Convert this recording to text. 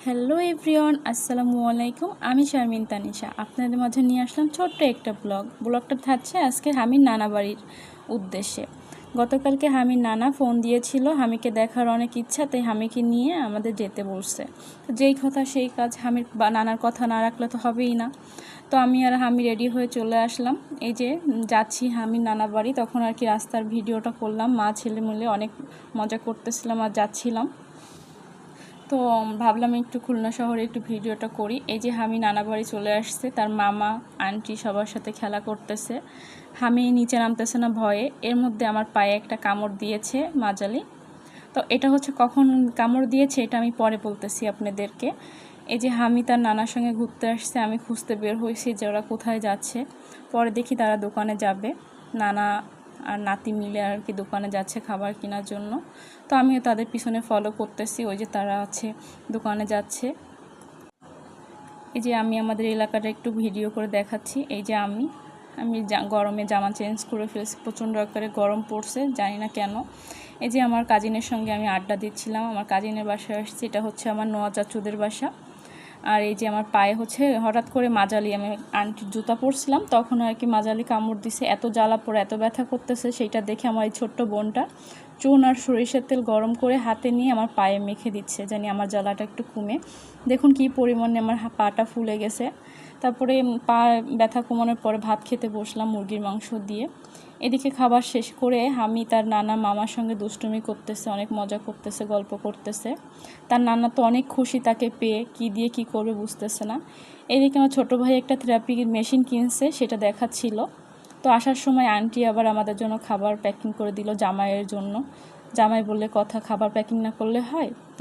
Hello everyone, আসসালামু আলাইকুম। আমি শারমিন তানিশা আপনাদের মাঝে নিয়ে আসলাম ছোট্ট একটা ব্লগটা থাকছে আজকে হামির নানা বাড়ির উদ্দেশ্যে। গতকালকে হামির নানা ফোন দিয়েছিল, হামিকে দেখার অনেক ইচ্ছা, তাই হামিকে নিয়ে আমাদের যেতে বলছে। তো যেই কথা সেই কাজ, হামির নানার কথা না রাখলে তো হবেই না। তো আমি আর হামি রেডি হয়ে চলে আসলাম। এই যে যাচ্ছি হামির নানা বাড়ি, তখন আর কি রাস্তার ভিডিওটা করলাম, মা ছেলে মিলে অনেক মজা করতেছিলাম আর যাচ্ছিলাম। তো ভাবলাম একটু খুলনা শহরে একটু ভিডিওটা করি। এই যে হামি নানা বাড়ি চলে আসছে, তার মামা আন্টি সবার সাথে খেলা করতেছে। হামি নিচে নামতেছে না ভয়ে। এর মধ্যে আমার পায়ে একটা কামড় দিয়েছে মাজালি। তো এটা হচ্ছে কখন কামড় দিয়েছে এটা আমি পরে বলতেছি আপনাদেরকে। এই যে হামি তার নানার সঙ্গে ঘুরতে আসছে, আমি খুঁজতে বের হয়েছি যে ওরা কোথায় যাচ্ছে। পরে দেখি তারা দোকানে যাবে, নানা আর নাতি মিলে আর কি দোকানে যাচ্ছে খাবার কেনার জন্য। তো আমিও তাদের পিছনে ফলো করতেছি, ওই যে তারা আছে দোকানে যাচ্ছে। এই যে আমি আমাদের এলাকাটা একটু ভিডিও করে দেখাচ্ছি। এই যে আমি গরমে জামা চেঞ্জ করে ফেলছি, প্রচণ্ড আকারে গরম পড়ছে, জানি না কেন। এই যে আমার কাজিনের সঙ্গে আমি আড্ডা দিচ্ছিলাম, আমার কাজিনের বাসায় আসছি, এটা হচ্ছে আমার নোয়া চাচুদের বাসা। আর এই যে আমার পায়ে হচ্ছে হঠাৎ করে মাজালি, আমি আন্টির জুতা পরছিলাম তখন আর কি মাজালি কামড় দিছে, এত জ্বালা পড়ে এত ব্যথা করতেছে। সেইটা দেখে আমার এই ছোট্ট বোনটা চুন আর সরিষার তেল গরম করে হাতে নিয়ে আমার পায়ে মেখে দিচ্ছে, জানি আমার জ্বালাটা একটু কমে। দেখুন কি পরিমাণে আমার পাটা ফুলে গেছে। তারপরে পা ব্যথা কমানোর পরে ভাত খেতে বসলাম মুরগির মাংস দিয়ে। এদিকে খাবার শেষ করে আমি তার নানা মামার সঙ্গে দুষ্টুমি করতেছে, অনেক মজা করতেছে, গল্প করতেছে। তার নানা তো অনেক খুশি তাকে পেয়ে, কি দিয়ে কি করবে বুঝতেছে না। এদিকে আমার ছোটো ভাই একটা থেরাপি মেশিন কিনছে, সেটা দেখাচ্ছিল। তো আসার সময় আন্টি আবার আমাদের জন্য খাবার প্যাকিং করে দিল জামাইয়ের জন্য। জামাই বললে কথা, খাবার প্যাকিং না করলে হয়।